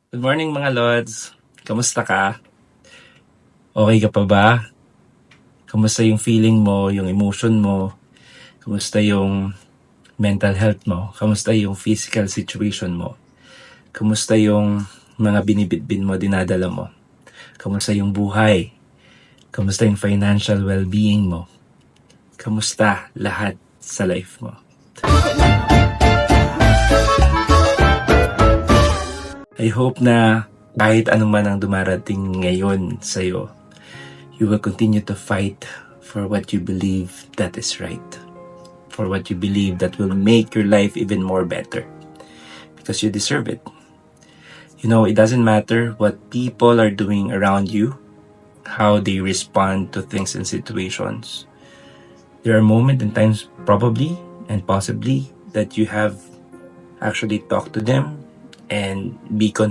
Good morning mga Lods. Kamusta ka? Okay ka pa ba? Kamusta yung feeling mo, yung emotion mo? Kamusta yung mental health mo? Kamusta yung physical situation mo? Kamusta yung mga binibitbin mo, dinadala mo? Kamusta yung buhay? Kamusta yung financial well-being mo? Kamusta lahat sa life mo? I hope na kahit anuman ang dumarating ngayon sa'yo, you will continue to fight for what you believe that is right. For what you believe that will make your life even more better. Because you deserve it. You know, it doesn't matter what people are doing around you, how they respond to things and situations. There are moments and times probably and possibly that you have actually talked to them and be concerned